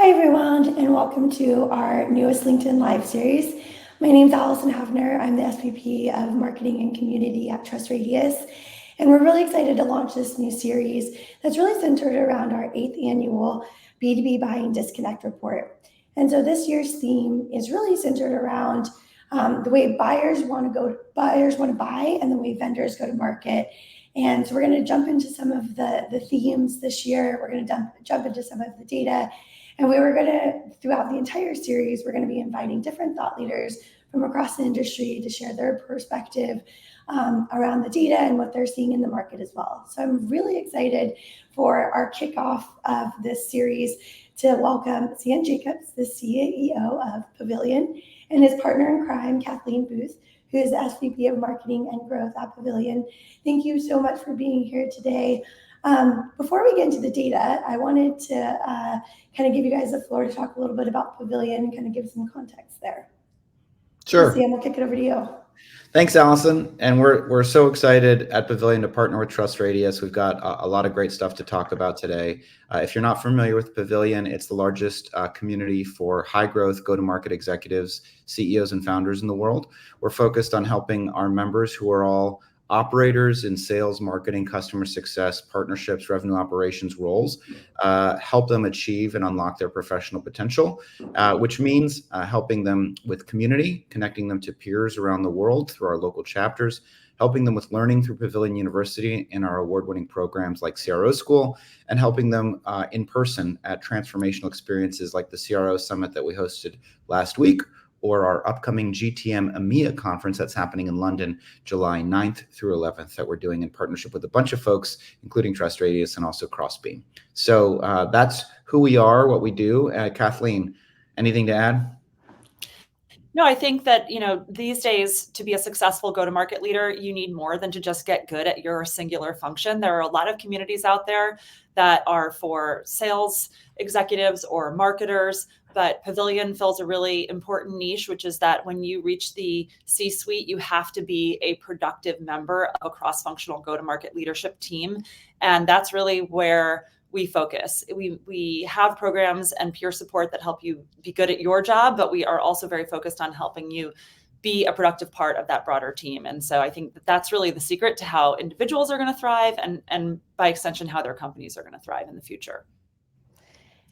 Hi everyone, and welcome to our newest LinkedIn Live series. My name is Allison Havner. I'm the SVP of Marketing and Community at Trust Radius, and we're really excited to launch this new series that's really centered around our 8th annual B2B Buying Disconnect report. And so this year's theme is really centered around the way buyers want to buy and the way vendors go to market. And so we're going to jump into some of the themes this year. We're going to jump into some of the data. And throughout the entire series, we're going to be inviting different thought leaders from across the industry to share their perspective around the data and what they're seeing in the market as well. So I'm really excited for our kickoff of this series to welcome Sian Jacobs, the CEO of Pavilion, and his partner in crime, Kathleen Booth, who is the SVP of Marketing and Growth at Pavilion. Thank you so much for being here today. Before we get into the data, I wanted to kind of give you guys the floor to talk a little bit about Pavilion and kind of give some context there. Sure. Sam, we'll kick it over to you. Thanks, Allison. And we're so excited at Pavilion to partner with Trust Radius. We've got a lot of great stuff to talk about today. If you're not familiar with Pavilion, it's the largest community for high growth go-to-market executives, CEOs, and founders in the world. We're focused on helping our members who are all operators in sales, marketing, customer success, partnerships, revenue operations roles, help them achieve and unlock their professional potential, which means helping them with community, connecting them to peers around the world through our local chapters, helping them with learning through Pavilion University and our award-winning programs like CRO School, and helping them in person at transformational experiences like the CRO Summit that we hosted last week, or our upcoming GTM EMEA conference that's happening in London, July 9th through 11th, that we're doing in partnership with a bunch of folks, including Trust Radius and also Crossbeam. So that's who we are, what we do. Kathleen, anything to add? No, I think that, these days to be a successful go-to-market leader, you need more than to just get good at your singular function. There are a lot of communities out there that are for sales executives or marketers, but Pavilion fills a really important niche, which is that when you reach the C-suite, you have to be a productive member of a cross-functional go-to-market leadership team. And that's really where we focus. We have programs and peer support that help you be good at your job, but we are also very focused on helping you be a productive part of that broader team. And so I think that that's really the secret to how individuals are going to thrive and by extension, how their companies are going to thrive in the future.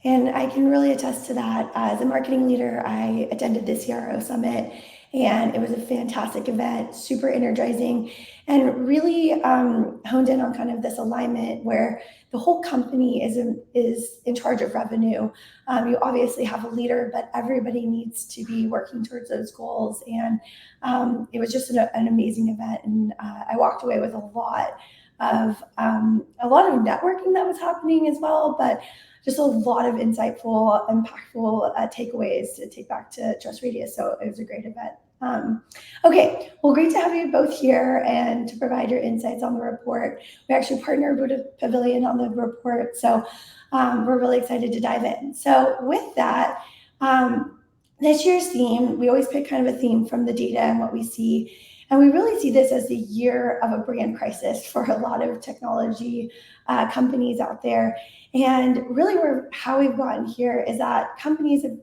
And I can really attest to that. As a marketing leader, I attended the CRO Summit, and it was a fantastic event, super energizing, and really honed in on kind of this alignment where the whole company is in charge of revenue. You obviously have a leader, but everybody needs to be working towards those goals. And it was just an amazing event, and I walked away with a lot of networking that was happening as well, but just a lot of insightful, impactful takeaways to take back to Trust Radius. So it was a great event. Okay, well, great to have you both here and to provide your insights on the report. We actually partnered with Pavilion on the report, so we're really excited to dive in. So with that, this year's theme, we always pick kind of a theme from the data and what we see. And we really see this as the year of a brand crisis for a lot of technology companies out there. And really how we've gotten here is that companies have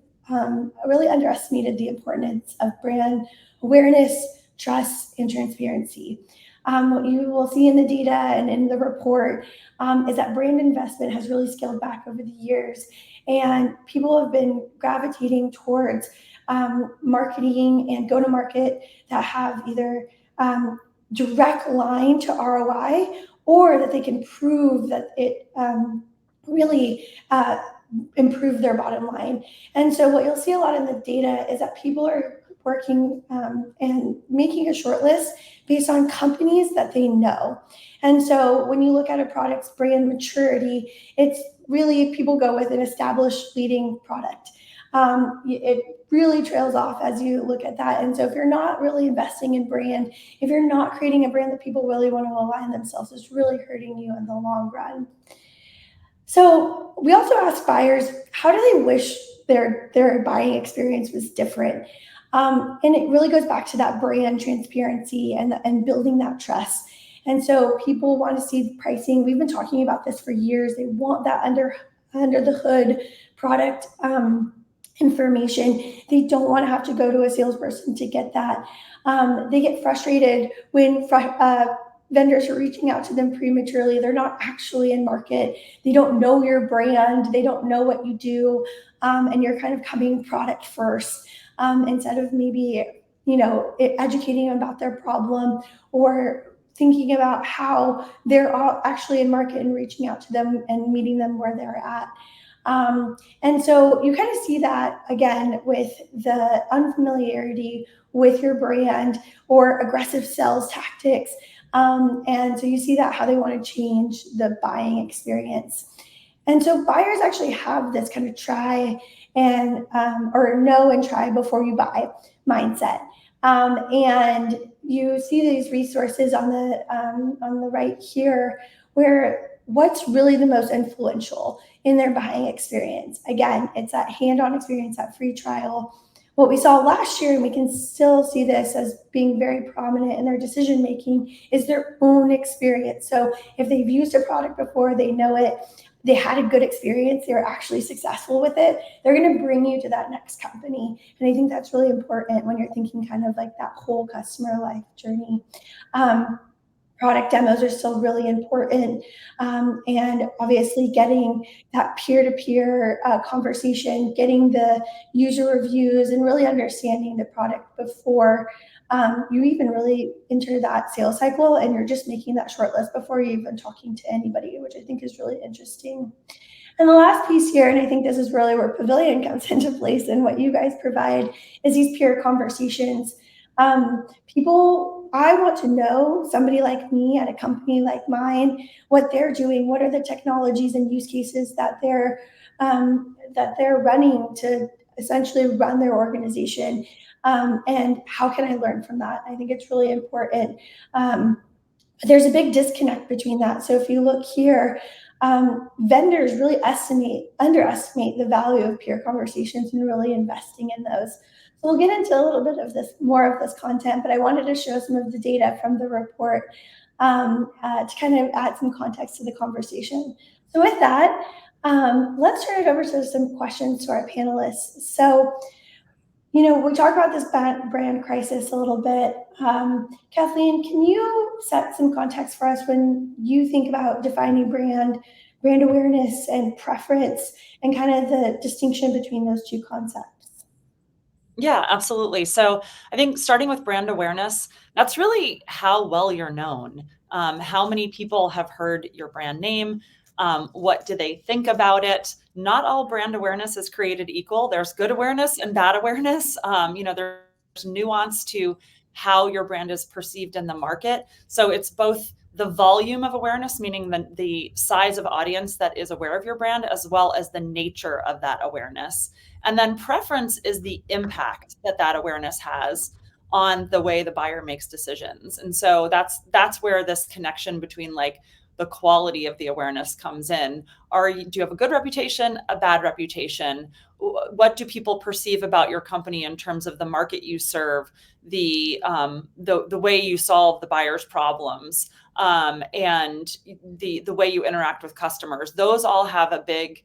really underestimated the importance of brand awareness, trust, and transparency. What you will see in the data and in the report is that brand investment has really scaled back over the years. And people have been gravitating towards marketing and go-to-market that have either direct line to ROI or that they can prove that it really improve their bottom line. And so what you'll see a lot in the data is that people are working and making a short list based on companies that they know. And so when you look at a product's brand maturity, it's really people go with an established leading product. It really trails off as you look at that. And so if you're not really investing in brand, if you're not creating a brand that people really want to align themselves, it's really hurting you in the long run. So we also ask buyers, how do they wish their buying experience was different? And it really goes back to that brand transparency and building that trust. And so people want to see pricing. We've been talking about this for years. They want that under the hood product information. They don't want to have to go to a salesperson to get that. They get frustrated when vendors are reaching out to them prematurely. They're not actually in market. They don't know your brand. They don't know what you do. And you're kind of coming product first instead of maybe, educating them about their problem or thinking about how they're all actually in market and reaching out to them and meeting them where they're at. And so you kind of see that again with the unfamiliarity with your brand or aggressive sales tactics. And so you see that how they want to change the buying experience. And so buyers actually have this kind of try and or know and try before you buy mindset. And you see these resources on the right here, where what's really the most influential in their buying experience. Again, it's that hand-on experience, that free trial. What we saw last year, and we can still see this as being very prominent in their decision making, is their own experience. So if they've used a product before, they know it, they had a good experience, they were actually successful with it, they're going to bring you to that next company. And I think that's really important when you're thinking kind of like that whole customer life journey. Product demos are still really important. And obviously getting that peer-to-peer conversation, getting the user reviews, and really understanding the product before you even really enter that sales cycle, and you're just making that short list before you're even talking to anybody, which I think is really interesting. And the last piece here, and I think this is really where Pavilion comes into place and what you guys provide, is these peer conversations. I want to know, somebody like me at a company like mine, what they're doing, what are the technologies and use cases that they're running to essentially run their organization, and how can I learn from that? I think it's really important. There's a big disconnect between that. So if you look here, vendors really underestimate the value of peer conversations and really investing in those. So we'll get into a little bit of more of this content, but I wanted to show some of the data from the report to kind of add some context to the conversation. So with that, let's turn it over to some questions to our panelists. So, we talked about this brand crisis a little bit. Kathleen, can you set some context for us when you think about defining brand awareness and preference, and kind of the distinction between those two concepts? Yeah, absolutely. So I think starting with brand awareness, that's really how well you're known. How many people have heard your brand name? What do they think about it? Not all brand awareness is created equal. There's good awareness and bad awareness. There's nuance to how your brand is perceived in the market. So it's both the volume of awareness, meaning the size of audience that is aware of your brand, as well as the nature of that awareness. And then preference is the impact that awareness has on the way the buyer makes decisions. And so that's where this connection between like the quality of the awareness comes in. Do you have a good reputation, a bad reputation? What do people perceive about your company in terms of the market you serve, the way you solve the buyer's problems, and the way you interact with customers? Those all have a big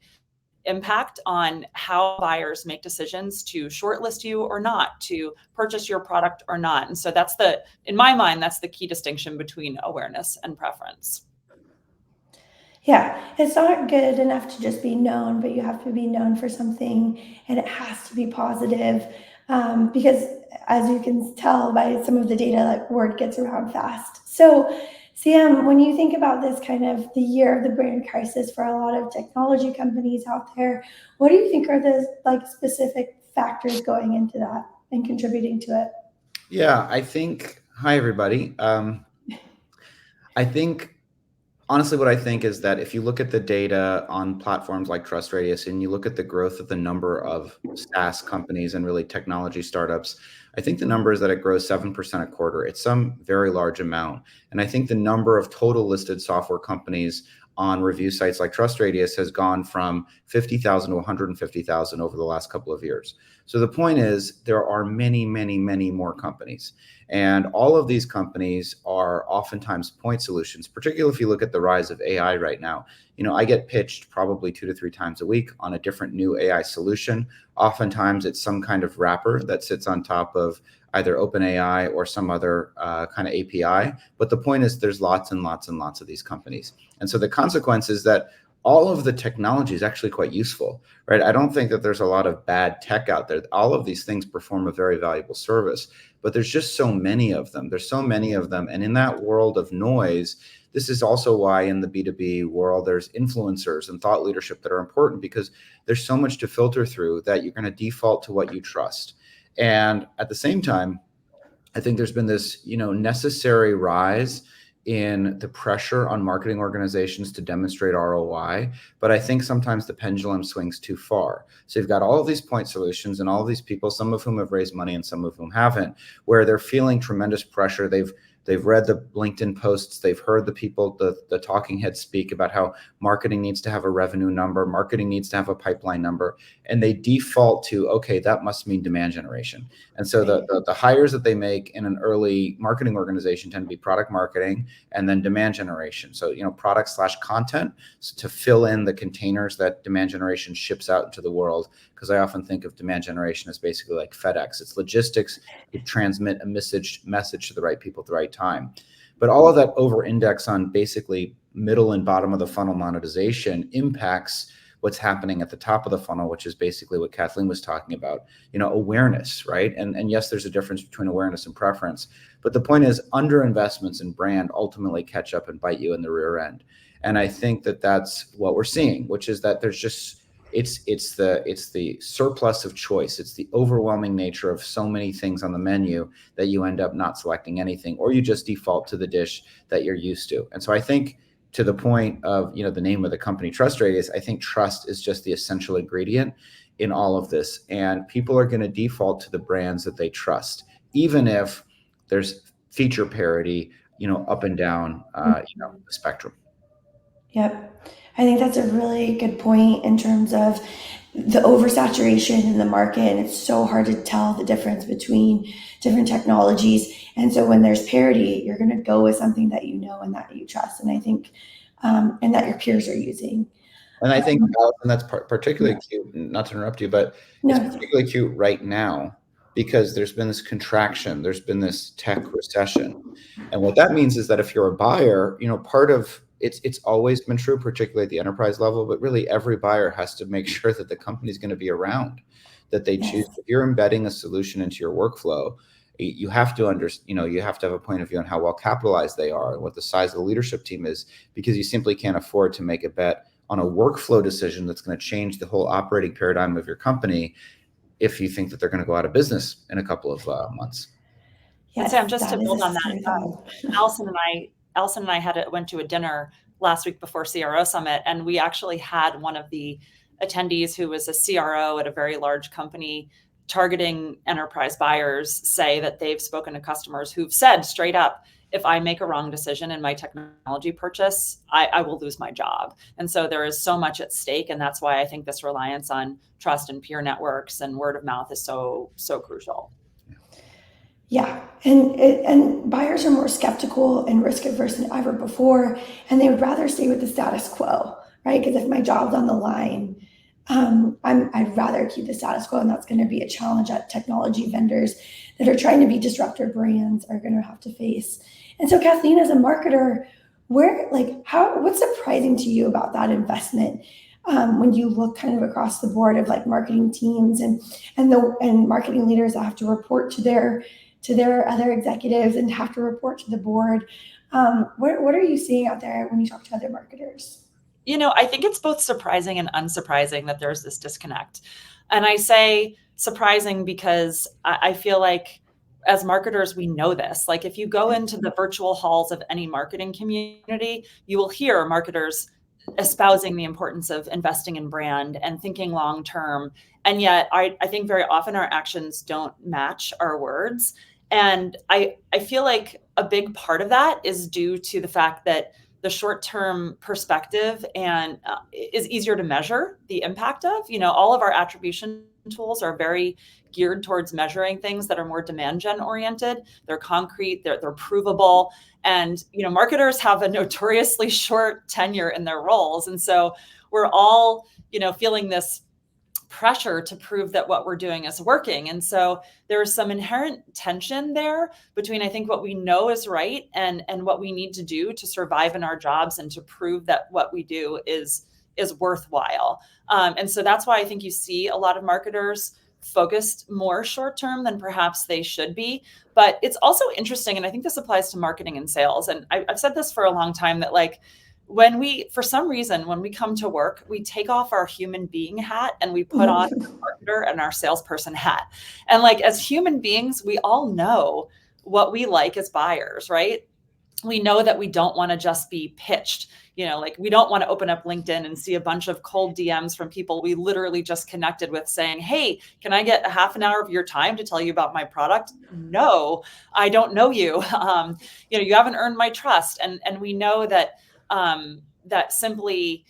impact on how buyers make decisions to shortlist you or not, to purchase your product or not. And so in my mind, that's the key distinction between awareness and preference. Yeah, it's not good enough to just be known, but you have to be known for something, and it has to be positive, because as you can tell by some of the data, like, word gets around fast. So Sam, when you think about this kind of the year of the brand crisis for a lot of technology companies out there, what do you think are the specific factors going into that and contributing to it? Yeah, hi everybody. Honestly, what I think is that if you look at the data on platforms like Trust Radius and you look at the growth of the number of SaaS companies and really technology startups, I think the number is that it grows 7% a quarter. It's some very large amount. And I think the number of total listed software companies on review sites like TrustRadius has gone from 50,000 to 150,000 over the last couple of years. So the point is, there are many, many, many more companies. And all of these companies are oftentimes point solutions, particularly if you look at the rise of AI right now. I get pitched probably 2 to 3 times a week on a different new AI solution. Oftentimes it's some kind of wrapper that sits on top of either OpenAI or some other kind of API. But the point is, there's lots and lots and lots of these companies. And so the consequence is that all of the technology is actually quite useful, right? I don't think that there's a lot of bad tech out there. All of these things perform a very valuable service, but there's just so many of them. There's so many of them. And in that world of noise, this is also why in the B2B world, there's influencers and thought leadership that are important, because there's so much to filter through that you're going to default to what you trust. And at the same time, I think there's been this, necessary rise in the pressure on marketing organizations to demonstrate ROI. But I think sometimes the pendulum swings too far. So you've got all of these point solutions and all of these people, some of whom have raised money and some of whom haven't, where they're feeling tremendous pressure. They've read the LinkedIn posts. They've heard the people, the talking heads speak about how marketing needs to have a revenue number, marketing needs to have a pipeline number, and they default to, okay, that must mean demand generation. And so the hires that they make in an early marketing organization tend to be product marketing and then demand generation. So, product/content to fill in the containers that demand generation ships out into the world. Because I often think of demand generation as basically like FedEx. It's logistics to transmit a message to the right people at the right time. But all of that over-index on basically middle and bottom of the funnel monetization impacts what's happening at the top of the funnel, which is basically what Kathleen was talking about, awareness, right? And yes, there's a difference between awareness and preference. But the point is, underinvestments in brand ultimately catch up and bite you in the rear end. And I think that that's what we're seeing, which is that there's just, it's the surplus of choice. It's the overwhelming nature of so many things on the menu that you end up not selecting anything, or you just default to the dish that you're used to. And so I think, to the point of, the name of the company, TrustRadius, I think trust is just the essential ingredient in all of this. And people are going to default to the brands that they trust, even if there's feature parity, up and down, the spectrum. Yep. I think that's a really good point in terms of the oversaturation in the market. And it's so hard to tell the difference between different technologies. And so when there's parity, you're going to go with something that you know and that you trust. And I think, and that your peers are using. And I think, Allison, that's particularly cute, not to interrupt you, but it's particularly cute right now because there's been this contraction, there's been this tech recession. And what that means is that if you're a buyer, part of it's always been true, particularly at the enterprise level, but really every buyer has to make sure that the company is going to be around, that they choose. If you're embedding a solution into your workflow, you have to you have to have a point of view on how well capitalized they are and what the size of the leadership team is, because you simply can't afford to make a bet on a workflow decision that's going to change the whole operating paradigm of your company if you think that they're going to go out of business in a couple of months. Yes, Sam, just to build on that, Allison and I went to a dinner last week before CRO Summit, and we actually had one of the attendees who was a CRO at a very large company targeting enterprise buyers say that they've spoken to customers who've said straight up, if I make a wrong decision in my technology purchase, I will lose my job. And so there is so much at stake. And that's why I think this reliance on trust and peer networks and word of mouth is so crucial. Yeah, and buyers are more skeptical and risk averse than ever before, and they would rather stay with the status quo, right? Because if my job's on the line, I'd rather keep the status quo, and that's going to be a challenge that technology vendors that are trying to be disruptor brands are going to have to face. And so, Kathleen, as a marketer, what's surprising to you about that investment? When you look kind of across the board of like marketing teams and marketing leaders that have to report to their other executives and have to report to the board. What are you seeing out there when you talk to other marketers? I think it's both surprising and unsurprising that there's this disconnect. And I say surprising because I feel like as marketers, we know this. Like if you go into the virtual halls of any marketing community, you will hear marketers espousing the importance of investing in brand and thinking long-term. And yet I think very often our actions don't match our words. And I feel like a big part of that is due to the fact that the short-term perspective and is easier to measure the impact of. All of our attribution tools are very geared towards measuring things that are more demand gen oriented. They're concrete, they're provable. And, marketers have a notoriously short tenure in their roles. And so we're all, feeling this pressure to prove that what we're doing is working. And so there's some inherent tension there between, I think, what we know is right and what we need to do to survive in our jobs and to prove that what we do is worthwhile. And so that's why I think you see a lot of marketers focused more short term than perhaps they should be. But it's also interesting, and I think this applies to marketing and sales. And I've said this for a long time, that for some reason, when we come to work, we take off our human being hat and we put on our marketer and our salesperson hat. And as human beings, we all know what we like as buyers, right? We know that we don't want to just be pitched. We don't want to open up LinkedIn and see a bunch of cold DMs from people we literally just connected with saying, hey, can I get a half an hour of your time to tell you about my product? No, I don't know you. You haven't earned my trust. And we know that that simply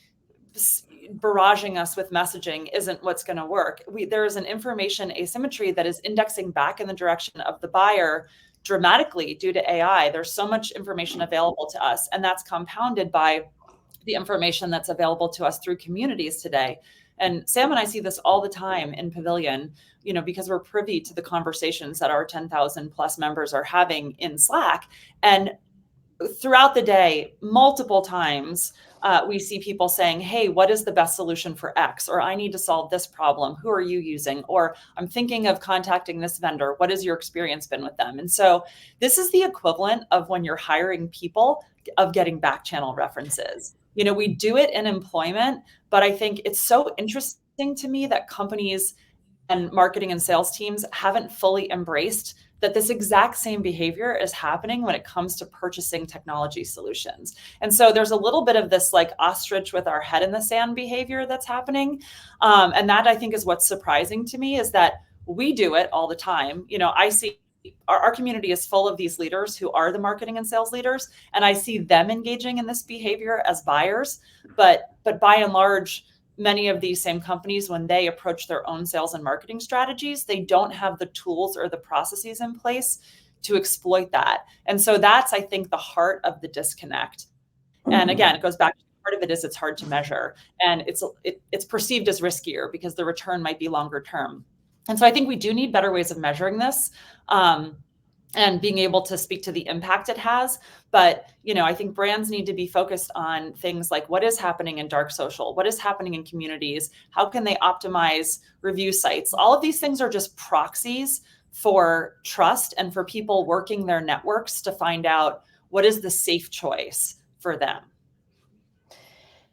barraging us with messaging isn't what's going to work. There is an information asymmetry that is indexing back in the direction of the buyer dramatically due to AI. There's so much information available to us, and that's compounded by the information that's available to us through communities today. And Sam and I see this all the time in Pavilion, because we're privy to the conversations that our 10,000 plus members are having in Slack. And throughout the day, multiple times, we see people saying, hey, what is the best solution for X? Or I need to solve this problem. Who are you using? Or I'm thinking of contacting this vendor. What has your experience been with them? And so this is the equivalent of when you're hiring people of getting back channel references. We do it in employment, but I think it's so interesting to me that companies and marketing and sales teams haven't fully embraced that this exact same behavior is happening when it comes to purchasing technology solutions. And so there's a little bit of this ostrich with our head in the sand behavior that's happening. And that, I think, is what's surprising to me, is that we do it all the time. I see our community is full of these leaders who are the marketing and sales leaders, and I see them engaging in this behavior as buyers. But by and large, many of these same companies, when they approach their own sales and marketing strategies, they don't have the tools or the processes in place to exploit that. And so that's, I think, the heart of the disconnect. And again, it goes back to part of it is it's hard to measure, and it's perceived as riskier because the return might be longer term. And so I think we do need better ways of measuring this. And being able to speak to the impact it has. But, I think brands need to be focused on things like what is happening in dark social, what is happening in communities, how can they optimize review sites? All of these things are just proxies for trust and for people working their networks to find out what is the safe choice for them.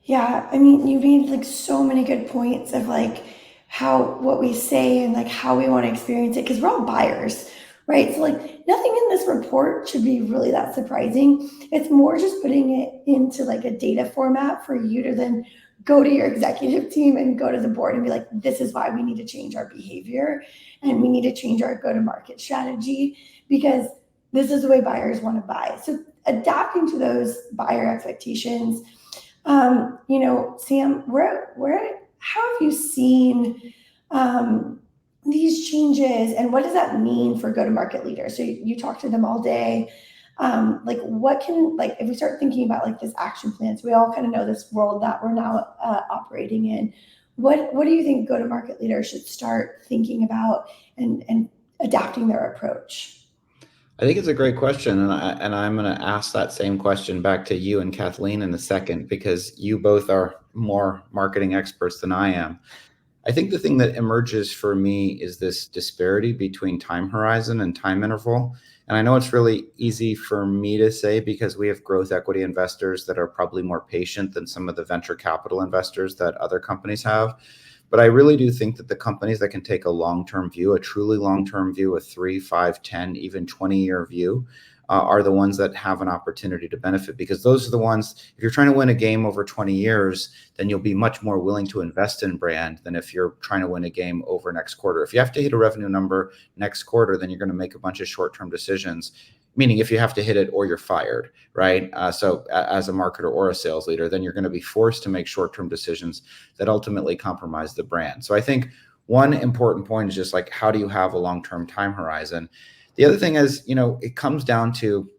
Yeah, I mean, you made so many good points of what we say and how we want to experience it, because we're all buyers. Right. So nothing in this report should be really that surprising. It's more just putting it into a data format for you to then go to your executive team and go to the board and be like, this is why we need to change our behavior and we need to change our go-to-market strategy, because this is the way buyers want to buy. So adapting to those buyer expectations, Sam, how have you seen these changes, and what does that mean for go-to-market leaders? So you talk to them all day. What can, if we start thinking about this action plan, so we all kind of know this world that we're now operating in, what do you think go-to-market leaders should start thinking about and adapting their approach? I think it's a great question, and I'm going to ask that same question back to you and Kathleen in a second, because you both are more marketing experts than I am. I think the thing that emerges for me is this disparity between time horizon and time interval. And I know it's really easy for me to say because we have growth equity investors that are probably more patient than some of the venture capital investors that other companies have. But I really do think that the companies that can take a long-term view, a truly long-term view, a 3, 5, 10, even 20-year view, are the ones that have an opportunity to benefit, because those are the ones, if you're trying to win a game over 20 years, then you'll be much more willing to invest in brand than if you're trying to win a game over next quarter. If you have to hit a revenue number next quarter, then you're going to make a bunch of short-term decisions. meaning if you have to hit it or you're fired, right? So as a marketer or a sales leader, then you're going to be forced to make short-term decisions that ultimately compromise the brand. So I think one important point is just like, how do you have a long-term time horizon? The other thing is, it comes down to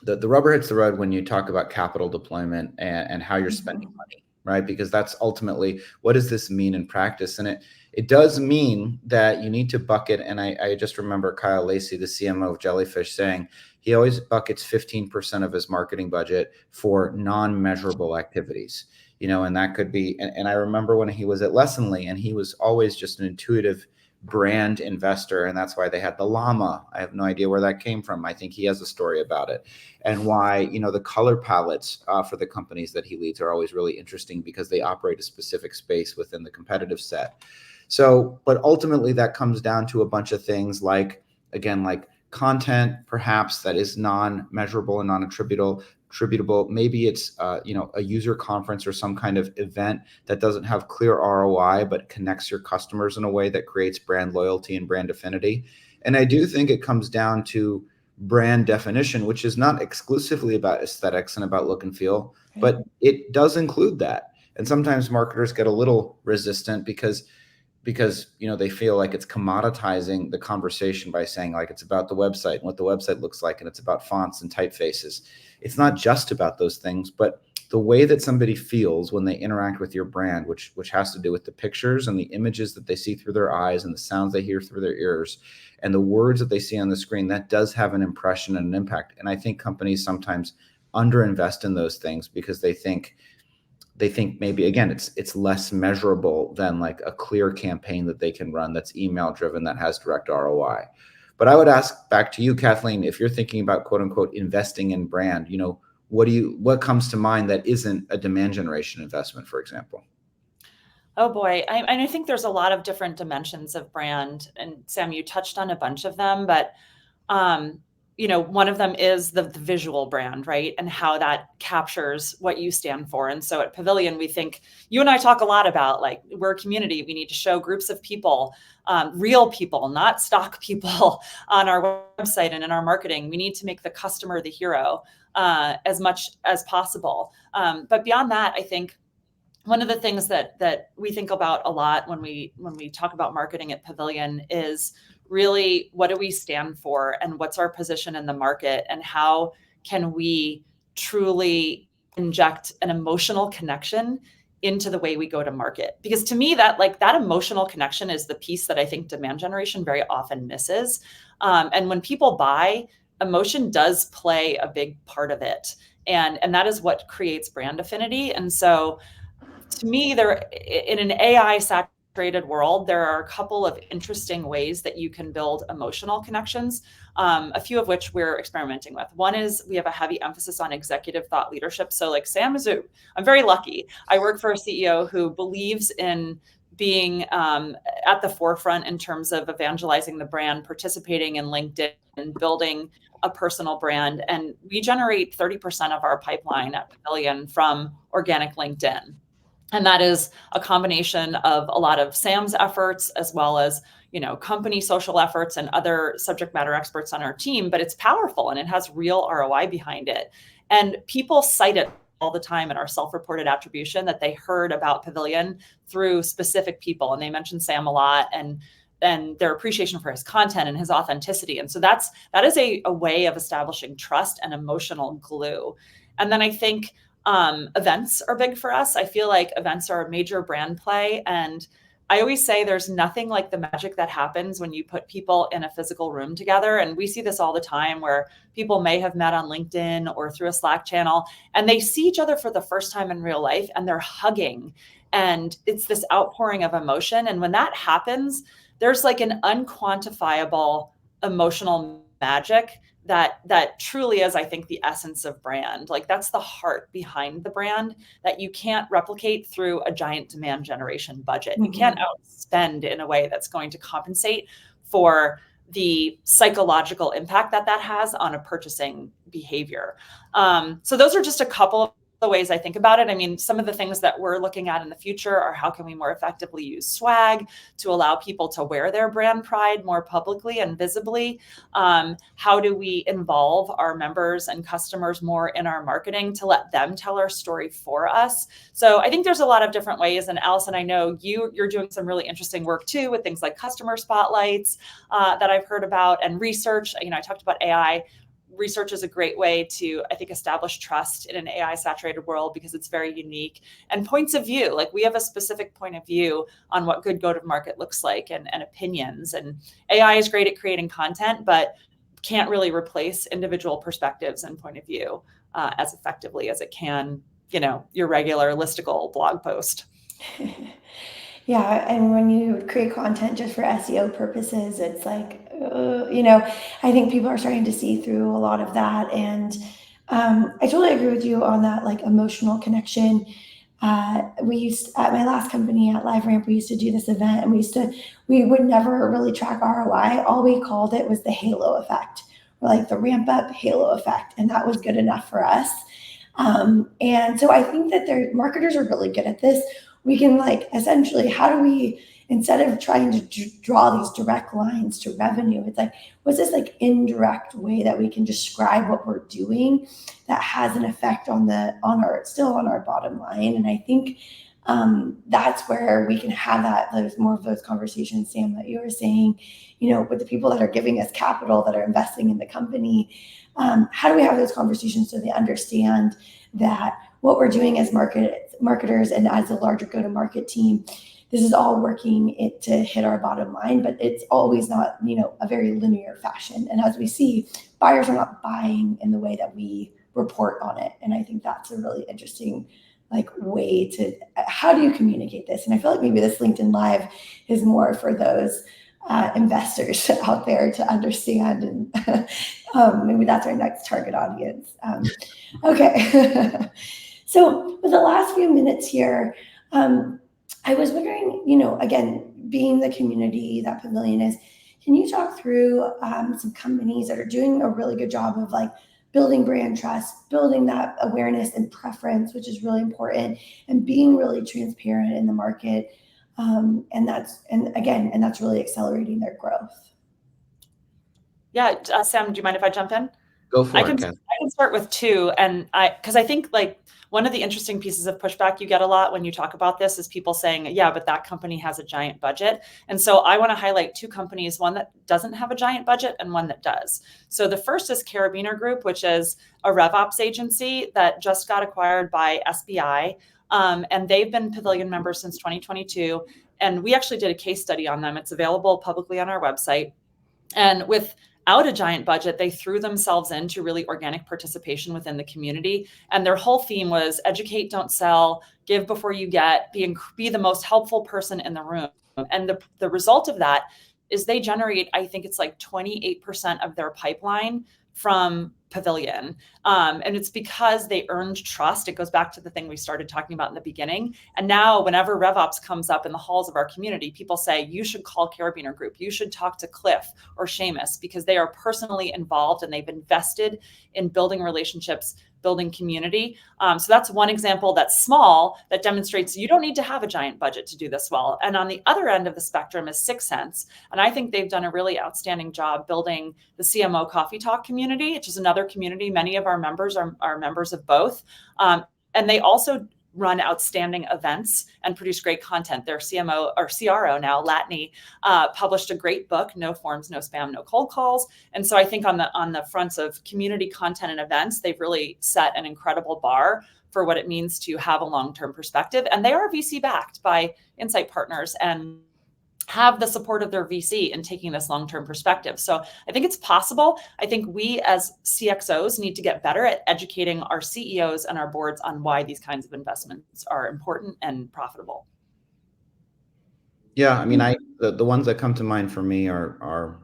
the rubber hits the road when you talk about capital deployment and how you're spending money, right? Because that's ultimately, what does this mean in practice? And it does mean that you need to bucket. And I just remember Kyle Lacey, the CMO of Jellyfish, saying he always buckets 15% of his marketing budget for non-measurable activities, and that could be, and I remember when he was at Lessonly, and he was always just an intuitive brand investor, and that's why they had the llama. I have no idea where that came from. I think he has a story about it, and why the color palettes for the companies that he leads are always really interesting because they operate a specific space within the competitive set. So, but ultimately that comes down to a bunch of things like, again, like content perhaps that is non-measurable and non-attributable. Maybe it's a user conference or some kind of event that doesn't have clear ROI but connects your customers in a way that creates brand loyalty and brand affinity. And I do think it comes down to brand definition, which is not exclusively about aesthetics and about look and feel, but it does include that. And sometimes marketers get a little resistant because they feel like it's commoditizing the conversation by saying like it's about the website and what the website looks like, and it's about fonts and typefaces. It's not just about those things, but the way that somebody feels when they interact with your brand, which has to do with the pictures and the images that they see through their eyes and the sounds they hear through their ears and the words that they see on the screen, that does have an impression and an impact. And I think companies sometimes underinvest in those things because they think maybe, again, it's less measurable than like a clear campaign that they can run that's email driven, that has direct ROI. But I would ask back to you, Kathleen, if you're thinking about quote unquote investing in brand, what comes to mind that isn't a demand generation investment, for example? Oh boy. I think there's a lot of different dimensions of brand, and Sam, you touched on a bunch of them, but one of them is the visual brand, right? And how that captures what you stand for. And so at Pavilion, we think, you and I talk a lot about, like, we're a community. We need to show groups of people, real people, not stock people on our website and in our marketing. We need to make the customer the hero as much as possible. But beyond that, I think one of the things that we think about a lot when we talk about marketing at Pavilion is really, what do we stand for and what's our position in the market, and how can we truly inject an emotional connection into the way we go to market? Because to me, that emotional connection is the piece that I think demand generation very often misses. And when people buy, emotion does play a big part of it. And that is what creates brand affinity. And so to me, in an AI saturated world, there are a couple of interesting ways that you can build emotional connections, a few of which we're experimenting with. One is we have a heavy emphasis on executive thought leadership. So like Sam I'm very lucky. I work for a CEO who believes in being at the forefront in terms of evangelizing the brand, participating in LinkedIn, and building a personal brand. And we generate 30% of our pipeline at Pavilion from organic LinkedIn. And that is a combination of a lot of Sam's efforts, as well as, company social efforts and other subject matter experts on our team. But it's powerful and it has real ROI behind it. And people cite it all the time in our self-reported attribution that they heard about Pavilion through specific people. And they mentioned Sam a lot, and their appreciation for his content and his authenticity. And so that is a way of establishing trust and emotional glue. And then I think events are big for us. I feel like events are a major brand play. And I always say there's nothing like the magic that happens when you put people in a physical room together. And we see this all the time, where people may have met on LinkedIn or through a Slack channel, and they see each other for the first time in real life, and they're hugging. And it's this outpouring of emotion. And when that happens, there's like an unquantifiable emotional magic that truly is, I think, the essence of brand. Like, that's the heart behind the brand that you can't replicate through a giant demand generation budget. Mm-hmm. You can't outspend in a way that's going to compensate for the psychological impact that has on a purchasing behavior. So those are just a couple the ways I think about it. I mean, some of the things that we're looking at in the future are how can we more effectively use swag to allow people to wear their brand pride more publicly and visibly? How do we involve our members and customers more in our marketing to let them tell our story for us? So I think there's a lot of different ways. And Allison, I know you're doing some really interesting work too with things like customer spotlights that I've heard about, and research. I talked about AI. Research is a great way to, I think, establish trust in an AI saturated world because it's very unique. And points of view, like we have a specific point of view on what good go-to-market looks like, and opinions. And AI is great at creating content, but can't really replace individual perspectives and point of view as effectively as it can, your regular listicle blog post. Yeah, and when you create content just for SEO purposes, it's like, I think people are starting to see through a lot of that. And I totally agree with you on that, like emotional connection. We used, at my last company at LiveRamp, we used to do this event, and we would never really track ROI. All we called it was the halo effect, or like the ramp up halo effect. And that was good enough for us. And so I think that marketers are really good at this. We can essentially, how do we, instead of trying to draw these direct lines to revenue, it's like, what's this indirect way that we can describe what we're doing that has an effect on our bottom line? And I think that's where we can have there's more of those conversations, Sam, that you were saying, with the people that are giving us capital, that are investing in the company. How do we have those conversations so they understand that what we're doing as marketers and as a larger go-to-market team, this is all working to hit our bottom line, but it's always not, a very linear fashion. And as we see, buyers are not buying in the way that we report on it. And I think that's a really interesting way to, how do you communicate this? And I feel like maybe this LinkedIn Live is more for those investors out there to understand, and maybe that's our next target audience. Okay. So with the last few minutes here, I was wondering, again, being the community that Pavilion is, can you talk through some companies that are doing a really good job of building brand trust, building that awareness and preference, which is really important, and being really transparent in the market, and that's really accelerating their growth? Yeah, Sam, do you mind if I jump in? Go for it, Kath. I can start with two, and because I think one of the interesting pieces of pushback you get a lot when you talk about this is people saying, yeah, but that company has a giant budget. And so I want to highlight two companies, one that doesn't have a giant budget and one that does. So the first is Carabiner Group, which is a RevOps agency that just got acquired by SBI. And they've been Pavilion members since 2022. And we actually did a case study on them. It's available publicly on our website. And without a giant budget, they threw themselves into really organic participation within the community. And their whole theme was educate, don't sell, give before you get, be the most helpful person in the room. And the result of that is they generate, I think it's 28% of their pipeline from Pavilion. And it's because they earned trust. It goes back to the thing we started talking about in the beginning. And now whenever RevOps comes up in the halls of our community, people say, you should call Carabiner Group. You should talk to Cliff or Seamus, because they are personally involved and they've invested in building relationships, building community. So that's one example that's small, that demonstrates you don't need to have a giant budget to do this well. And on the other end of the spectrum is 6 Sense. And I think they've done a really outstanding job building the CMO Coffee Talk community, which is another community. Many of our members are members of both. And they also run outstanding events and produce great content. Their CMO or CRO now, Latney, published a great book, No Forms, No Spam, No Cold Calls. And so I think on the fronts of community content and events, they've really set an incredible bar for what it means to have a long-term perspective. And they are VC backed by Insight Partners and have the support of their VC in taking this long-term perspective. So I think it's possible. I think we as CXOs need to get better at educating our CEOs and our boards on why these kinds of investments are important and profitable. Yeah, I mean, the ones that come to mind for me are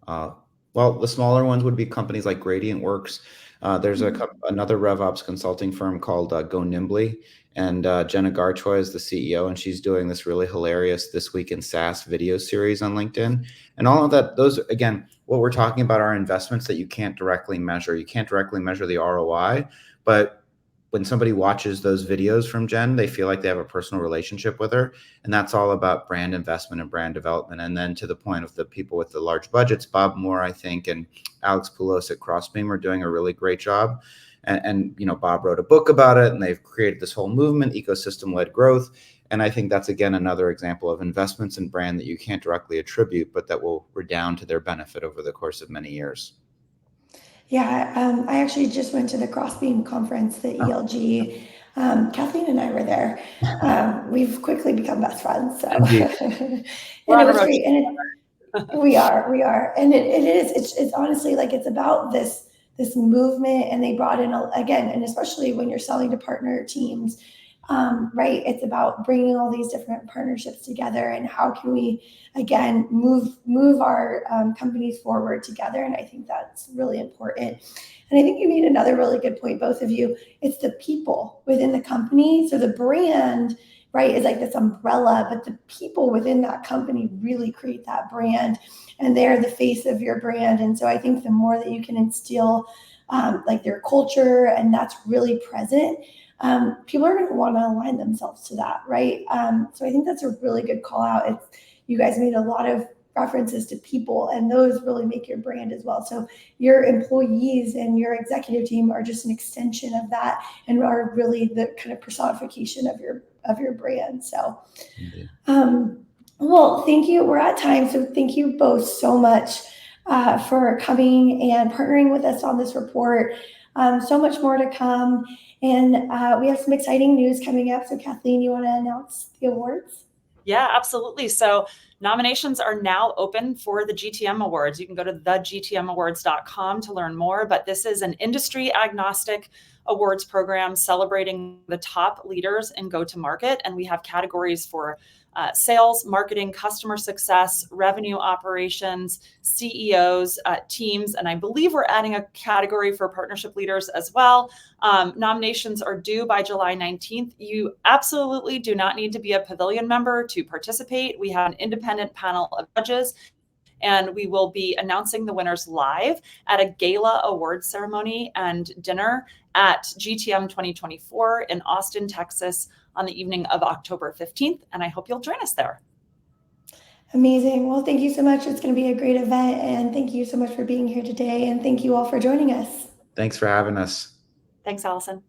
the smaller ones would be companies like Gradient Works. There's another RevOps consulting firm called Go Nimbly, and Jenna Garchoy is the CEO, and she's doing this really hilarious This Week in SaaS video series on LinkedIn. And all of that, those, again, what we're talking about are investments that you can't directly measure. You can't directly measure the ROI, but when somebody watches those videos from Jen, they feel like they have a personal relationship with her. And that's all about brand investment and brand development. And then to the point of the people with the large budgets, Bob Moore, I think, and Alex Poulos at Crossbeam are doing a really great job. And you know, Bob wrote a book about it, and they've created this whole movement, ecosystem-led growth. And I think that's, again, another example of investments in brand that you can't directly attribute, but that will redound to their benefit over the course of many years. Yeah, I actually just went to the Crossbeam conference, the ELG. Kathleen and I were there. We've quickly become best friends. So, and it was great. And we are, and it's honestly like it's about this movement. And they brought in again, and especially when you're selling to partner teams, right? It's about bringing all these different partnerships together, and how can we again move our companies forward together. And I think that's really important. And I think you made another really good point, both of you. It's the people within the company. So the brand, right, is like this umbrella, but the people within that company really create that brand, and they're the face of your brand. And so I think the more that you can instill like their culture, and that's really present, people are going to want to align themselves to that, right? So I think that's a really good call out. You guys made a lot of references to people, and those really make your brand as well. So your employees and your executive team are just an extension of that, and are really the kind of personification of your brand. So, well, thank you. We're at time, so thank you both so much for coming and partnering with us on this report. So much more to come, and we have some exciting news coming up. So, Kathleen, you want to announce the awards? Yeah, absolutely. So nominations are now open for the GTM Awards. You can go to thegtmawards.com to learn more, but this is an industry agnostic awards program celebrating the top leaders in go-to-market. And we have categories for sales, marketing, customer success, revenue operations, CEOs, teams, and I believe we're adding a category for partnership leaders as well. Nominations are due by July 19th. You absolutely do not need to be a Pavilion member to participate. We have an independent panel of judges, and we will be announcing the winners live at a gala awards ceremony and dinner at GTM 2024 in Austin, Texas on the evening of October 15th. And I hope you'll join us there. Amazing. Well, thank you so much. It's going to be a great event. And thank you so much for being here today. And thank you all for joining us. Thanks for having us. Thanks, Allison.